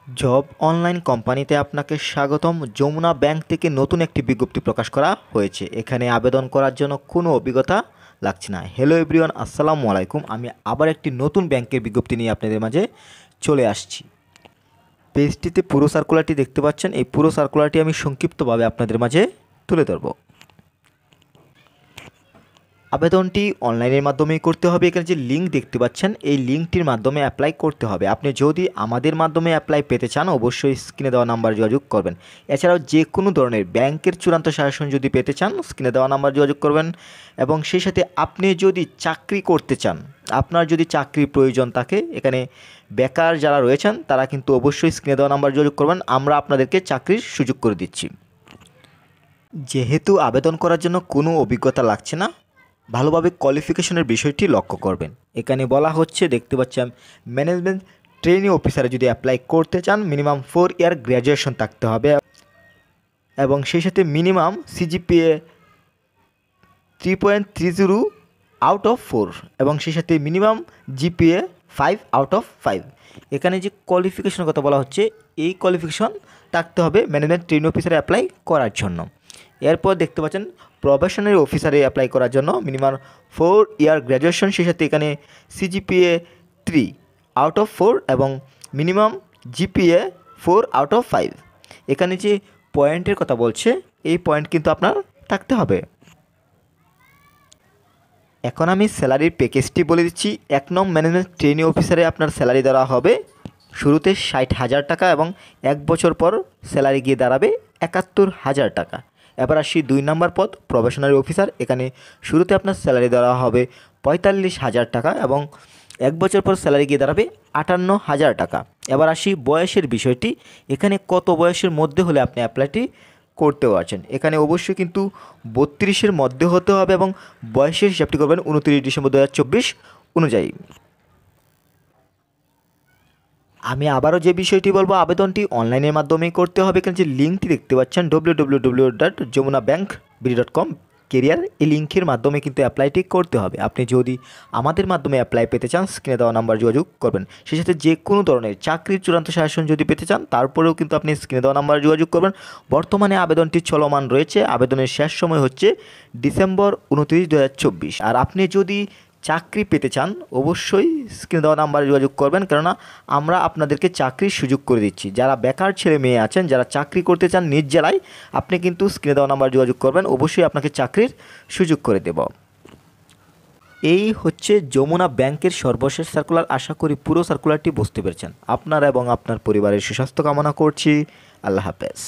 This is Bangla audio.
জব অনলাইন কোম্পানিতে আপনাকে স্বাগতম। যমুনা ব্যাংক থেকে নতুন একটি বিজ্ঞপ্তি প্রকাশ করা হয়েছে। এখানে আবেদন করার জন্য কোনো অভিজ্ঞতা লাগছে না। হ্যালো এভরিওয়ান, আসসালামু আলাইকুম। আমি আবার একটি নতুন ব্যাংকের বিজ্ঞপ্তি নিয়ে আপনাদের মাঝে চলে আসছি। পেজটিতে পুরো সার্কুলারটি দেখতে পাচ্ছেন। এই পুরো সার্কুলারটি আমি সংক্ষিপ্তভাবে আপনাদের মাঝে তুলে ধরব। আবেদনটি অনলাইনের মাধ্যমেই করতে হবে। এখানে যে লিঙ্ক দেখতে পাচ্ছেন, এই লিঙ্কটির মাধ্যমে অ্যাপ্লাই করতে হবে। আপনি যদি আমাদের মাধ্যমে অ্যাপ্লাই পেতে চান, অবশ্যই স্ক্রিনে দেওয়া নাম্বার যোগাযোগ করবেন। এছাড়াও যে কোনো ধরনের ব্যাংকের চূড়ান্ত শাসন যদি পেতে চান, স্ক্রিনে দেওয়া নাম্বার যোগাযোগ করবেন। এবং সেই সাথে আপনি যদি চাকরি করতে চান, আপনার যদি চাকরির প্রয়োজন থাকে, এখানে বেকার যারা রয়েছেন তারা কিন্তু অবশ্যই স্ক্রিনে দেওয়া নাম্বার যোগাযোগ করবেন। আমরা আপনাদেরকে চাকরির সুযোগ করে দিচ্ছি। যেহেতু আবেদন করার জন্য কোনো অভিজ্ঞতা লাগছে না, ভালোভাবে কোয়ালিফিকেশনের বিষয়টি লক্ষ্য করবেন। এখানে বলা হচ্ছে, দেখতে পাচ্ছেন, ম্যানেজমেন্ট ট্রেনিং অফিসারে যদি অ্যাপ্লাই করতে চান, মিনিমাম 4 ইয়ার গ্র্যাজুয়েশন থাকতে হবে এবং সেই সাথে মিনিমাম সিজিপিএ 3.30 আউট অফ 4 এবং সেই সাথে মিনিমাম জিপিএ 5 আউট অফ 5। এখানে যে কোয়ালিফিকেশনের কথা বলা হচ্ছে, এই কোয়ালিফিকেশন থাকতে হবে ম্যানেজমেন্ট ট্রেনিং অফিসারে অ্যাপ্লাই করার জন্য। এরপর দেখতে পাচ্ছেন, প্রবেশনারি অফিসারে অ্যাপ্লাই করার জন্য মিনিমাম 4 ইয়ার গ্র্যাজুয়েশন, সেই সাথে এখানে সিজিপিএ 3 আউট অফ 4 এবং মিনিমাম জিপিএ 4 আউট অফ 5। এখানে যে পয়েন্টের কথা বলছে, এই পয়েন্ট কিন্তু আপনার থাকতে হবে। এখন আমি স্যালারির প্যাকেজটি বলে দিচ্ছি। 1 নং ম্যানেজমেন্ট ট্রেনিং অফিসারে আপনার স্যালারি দেওয়া হবে শুরুতে 60,000 টাকা এবং 1 বছর পর স্যালারি গিয়ে দাঁড়াবে 71,000 টাকা। এবার আসি 2 নম্বর পদ প্রবেশনারি অফিসার। এখানে শুরুতে আপনার স্যালারি দেওয়া হবে 45,000 টাকা এবং 1 বছর পর স্যালারি গিয়ে দাঁড়াবে 58,000 টাকা। এবার আসি বয়সের বিষয়টি। এখানে কত বয়সের মধ্যে হলে আপনি অ্যাপ্লাইটি করতে পারছেন। এখানে অবশ্যই কিন্তু 32-এর মধ্যে হতে হবে এবং বয়সের হিসাবটি করবেন 29 ডিসেম্বর 2024 অনুযায়ী। আমি আবারও যে বিষয়টি বলবো, আবেদনটি অনলাইনের মাধ্যমেই করতে হবে। এখানে যে লিঙ্কটি দেখতে পাচ্ছেন www.jamunabankbd.com কেরিয়ার, এই লিঙ্কের মাধ্যমে কিন্তু অ্যাপ্লাইটি করতে হবে। আপনি যদি আমাদের মাধ্যমে অ্যাপ্লাই পেতে চান, স্ক্রিনে দেওয়া নাম্বার যোগাযোগ করবেন। সেই সাথে যে কোনো ধরনের চাকরির চূড়ান্ত শাসন যদি পেতে চান, তারপরেও কিন্তু আপনি স্ক্রিনে দেওয়া নাম্বার যোগাযোগ করবেন। বর্তমানে আবেদনটি চলমান রয়েছে। আবেদনের শেষ সময় হচ্ছে ডিসেম্বর 29, 2024। আর আপনি যদি চাকরি পেতে চান, অবশ্যই স্ক্রিনে দেওয়া নাম্বারে যোগাযোগ করবেন, কেননা আমরা আপনাদেরকে চাকরির সুযোগ করে দিচ্ছি। যারা বেকার ছেলে মেয়ে আছেন, যারা চাকরি করতে চান নিজ জেলায়, আপনি কিন্তু স্ক্রিনে দেওয়া নাম্বারে যোগাযোগ করবেন। অবশ্যই আপনাকে চাকরির সুযোগ করে দেব। এই হচ্ছে যমুনা ব্যাংকের সর্বশেষ সার্কুলার। আশা করি পুরো সার্কুলারটি বুঝতে পেরেছেন। আপনার এবং আপনার পরিবারের সুস্বাস্থ্য কামনা করছি। আল্লাহ হাফেজ।